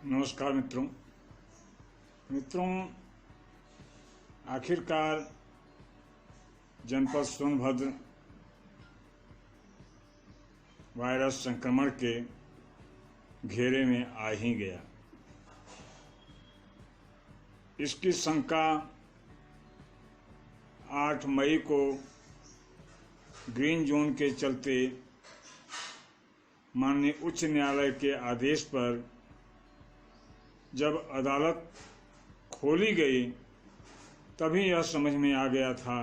नमस्कार मित्रों, आखिरकार जनपद सोनभद्र वायरस संक्रमण के घेरे में आ ही गया। इसकी शंका 8 मई को ग्रीन जोन के चलते माननीय उच्च न्यायालय के आदेश पर जब अदालत खोली गई तभी यह समझ में आ गया था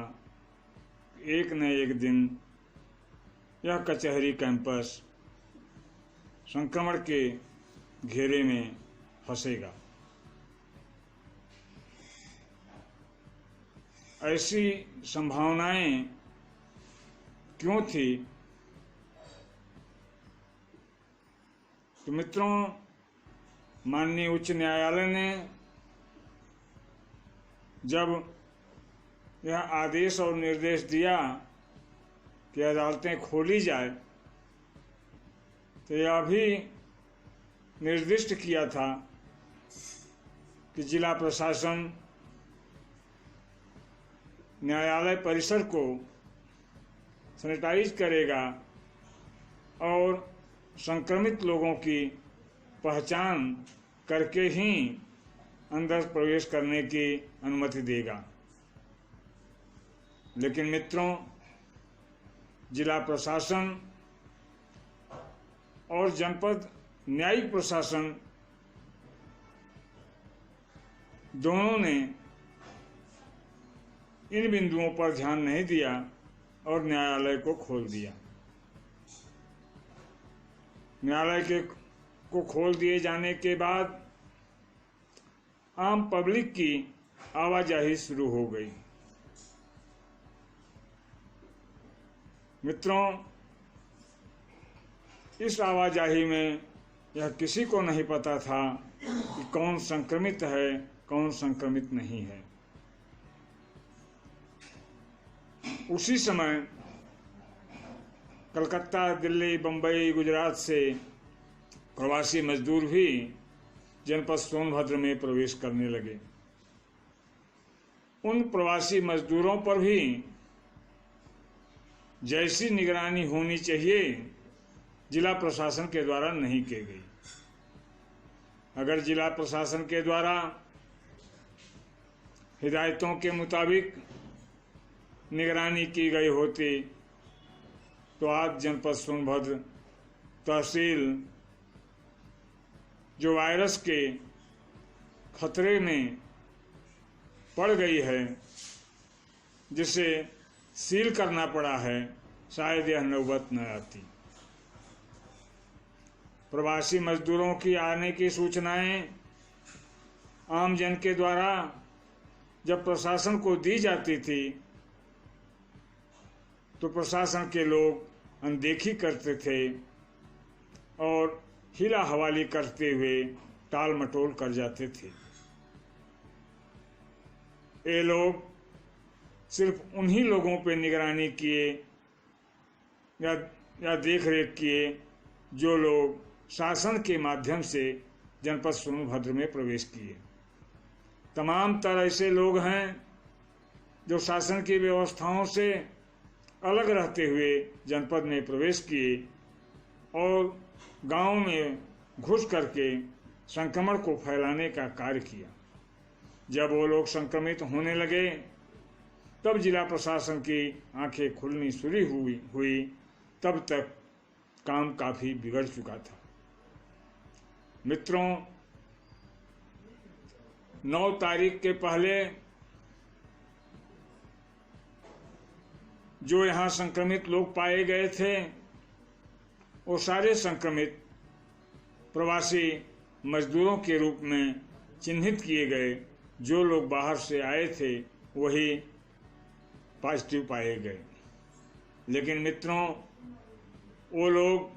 एक न एक दिन यह कचहरी कैंपस संक्रमण के घेरे में फंसेगा। ऐसी संभावनाएं क्यों थी? तो मित्रों, माननीय उच्च न्यायालय ने जब यह आदेश और निर्देश दिया कि अदालतें खोली जाए तो यह भी निर्दिष्ट किया था कि जिला प्रशासन न्यायालय परिसर को सैनिटाइज करेगा और संक्रमित लोगों की पहचान करके ही अंदर प्रवेश करने की अनुमति देगा। लेकिन मित्रों, जिला प्रशासन और जनपद न्यायिक प्रशासन दोनों ने इन बिंदुओं पर ध्यान नहीं दिया और न्यायालय को खोल दिया। न्यायालय को खोल दिए जाने के बाद आम पब्लिक की आवाजाही शुरू हो गई। मित्रों, इस आवाजाही में यह किसी को नहीं पता था कि कौन संक्रमित है, कौन संक्रमित नहीं है। उसी समय कलकत्ता, दिल्ली, बम्बई, गुजरात से प्रवासी मजदूर भी जनपद सोनभद्र में प्रवेश करने लगे। उन प्रवासी मजदूरों पर भी जैसी निगरानी होनी चाहिए जिला प्रशासन के द्वारा नहीं की गई। अगर जिला प्रशासन के द्वारा हिदायतों के मुताबिक निगरानी की गई होती तो आज जनपद सोनभद्र तहसील जो वायरस के खतरे में पड़ गई है, जिसे सील करना पड़ा है, शायद यह नौबत न आती। प्रवासी मजदूरों की आने की सूचनाएं आम जन के द्वारा जब प्रशासन को दी जाती थी तो प्रशासन के लोग अनदेखी करते थे और हिला हवाली करते हुए टाल मटोल कर जाते थे। ये लोग सिर्फ उन्हीं लोगों पे निगरानी किए या देख रेख किए जो लोग शासन के माध्यम से जनपद सोनभद्र में प्रवेश किए। तमाम तरह ऐसे लोग हैं जो शासन की व्यवस्थाओं से अलग रहते हुए जनपद में प्रवेश किए और गांव में घुस करके संक्रमण को फैलाने का कार्य किया। जब वो लोग संक्रमित होने लगे तब जिला प्रशासन की आंखें खुलनी शुरू हुई। तब तक काम काफी बिगड़ चुका था। मित्रों, 9 तारीख के पहले जो यहाँ संक्रमित लोग पाए गए थे वो सारे संक्रमित प्रवासी मजदूरों के रूप में चिन्हित किए गए। जो लोग बाहर से आए थे वही पॉजिटिव पाए गए। लेकिन मित्रों, वो लोग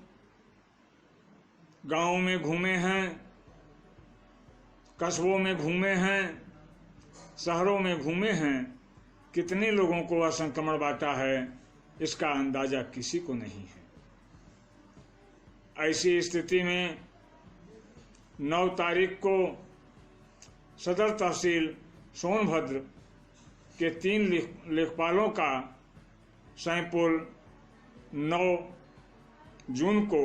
गांव में घूमे हैं, कस्बों में घूमे हैं, शहरों में घूमे हैं। कितने लोगों को वह संक्रमण बांटा है इसका अंदाजा किसी को नहीं है। ऐसी स्थिति में 9 तारीख को सदर तहसील सोनभद्र के 3 लेखपालों का सैंपल 9 जून को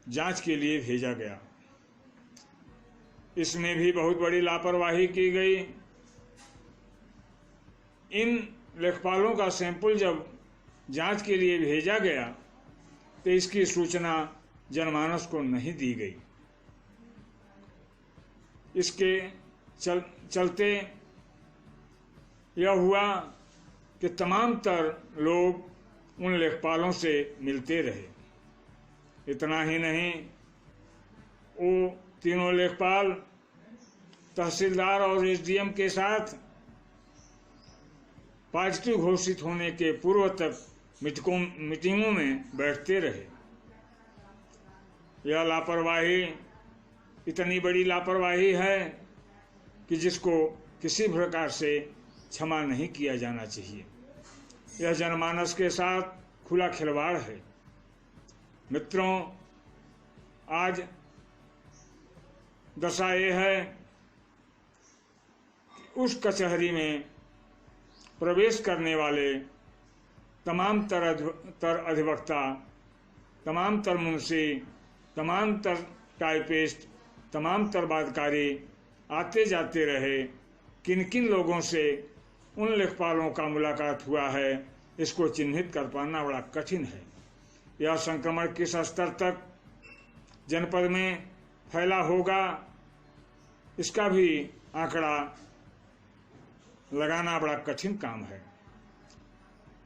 जांच के लिए भेजा गया। इसमें भी बहुत बड़ी लापरवाही की गई। इन लेखपालों का सैंपल जब जांच के लिए भेजा गया तो इसकी सूचना जनमानस को नहीं दी गई। इसके चलते यह हुआ कि तमाम तर लोग उन लेखपालों से मिलते रहे। इतना ही नहीं, वो तीनों लेखपाल तहसीलदार और एसडीएम के साथ पॉजिटिव घोषित होने के पूर्व तक मीटिंगों में बैठते रहे। यह लापरवाही इतनी बड़ी लापरवाही है कि जिसको किसी प्रकार से क्षमा नहीं किया जाना चाहिए। यह जनमानस के साथ खुला खिलवाड़ है। मित्रों, आज दशा ये है कि उस कचहरी में प्रवेश करने वाले तमाम तर अधिवक्ता, तमाम तर मुंशी, तमाम तर टाइपिस्ट, तमाम तर बादकारी आते जाते रहे। किन किन लोगों से उन लेखपालों का मुलाकात हुआ है, इसको चिन्हित कर पाना बड़ा कठिन है। यह संक्रमण किस स्तर तक जनपद में फैला होगा, इसका भी आंकड़ा लगाना बड़ा कठिन काम है।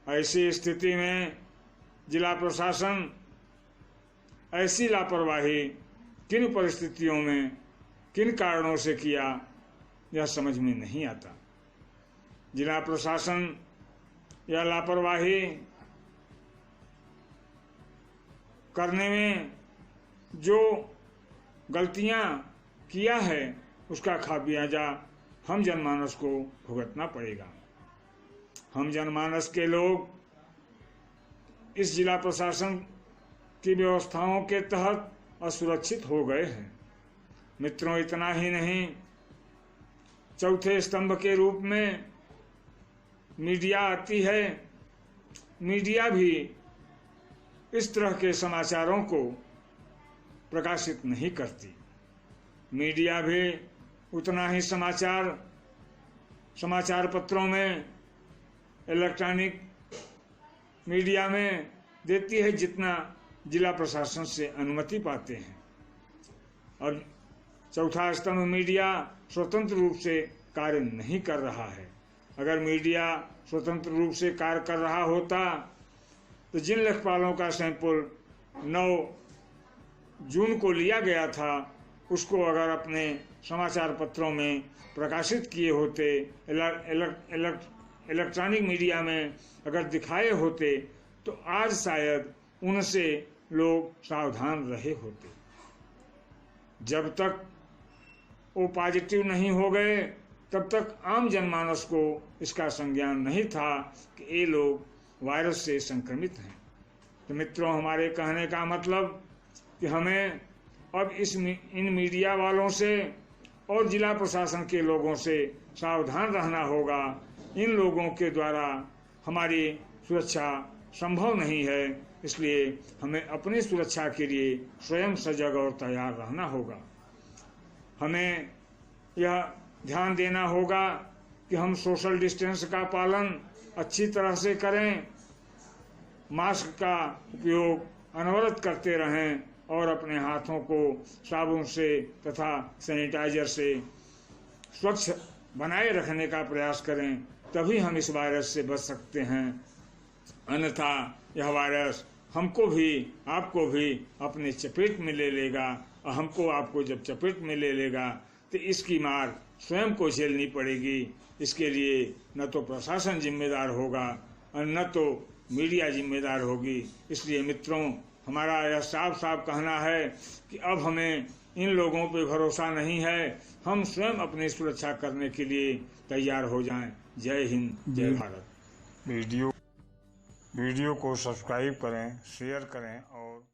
ऐसी स्थिति में जिला प्रशासन ऐसी लापरवाही किन परिस्थितियों में, किन कारणों से किया, यह समझ में नहीं आता। जिला प्रशासन यह लापरवाही करने में जो गलतियां किया है, उसका खामियाजा हम जनमानस को भुगतना पड़ेगा। हम जनमानस के लोग इस जिला प्रशासन की व्यवस्थाओं के तहत असुरक्षित हो गए हैं। मित्रों, इतना ही नहीं, चौथे स्तंभ के रूप में मीडिया आती है। मीडिया भी इस तरह के समाचारों को प्रकाशित नहीं करती। मीडिया भी उतना ही समाचार पत्रों में, इलेक्ट्रॉनिक मीडिया में देती है जितना जिला प्रशासन से अनुमति पाते हैं। और चौथा स्तंभ मीडिया स्वतंत्र रूप से कार्य नहीं कर रहा है। अगर मीडिया स्वतंत्र रूप से कार्य कर रहा होता तो जिन लेखपालों का सैंपल 9 जून को लिया गया था, उसको अगर अपने समाचार पत्रों में प्रकाशित किए होते, इलेक्ट्रॉनिक मीडिया में अगर दिखाए होते, तो आज शायद उनसे लोग सावधान रहे होते। जब तक वो पॉजिटिव नहीं हो गए, तब तक आम जनमानस को इसका संज्ञान नहीं था कि ये लोग वायरस से संक्रमित हैं। तो मित्रों, हमारे कहने का मतलब कि हमें अब इन मीडिया वालों से और जिला प्रशासन के लोगों से सावधान रहना होगा। इन लोगों के द्वारा हमारी सुरक्षा संभव नहीं है, इसलिए हमें अपनी सुरक्षा के लिए स्वयं सजग और तैयार रहना होगा। हमें यह ध्यान देना होगा कि हम सोशल डिस्टेंस का पालन अच्छी तरह से करें, मास्क का उपयोग अनवरत करते रहें और अपने हाथों को साबुन से तथा सैनिटाइजर से स्वच्छ बनाए रखने का प्रयास करें, तभी हम इस वायरस से बच सकते हैं। अन्यथा यह वायरस हमको भी, आपको भी अपने चपेट में ले लेगा, और हमको आपको जब चपेट में ले लेगा तो इसकी मार स्वयं को झेलनी पड़ेगी। इसके लिए न तो प्रशासन जिम्मेदार होगा और न तो मीडिया जिम्मेदार होगी। इसलिए मित्रों, हमारा यह साफ साफ कहना है कि अब हमें इन लोगों पे भरोसा नहीं है। हम स्वयं अपनी सुरक्षा करने के लिए तैयार हो जाएं। जय हिंद, जय भारत। वीडियो को सब्सक्राइब करें, शेयर करें और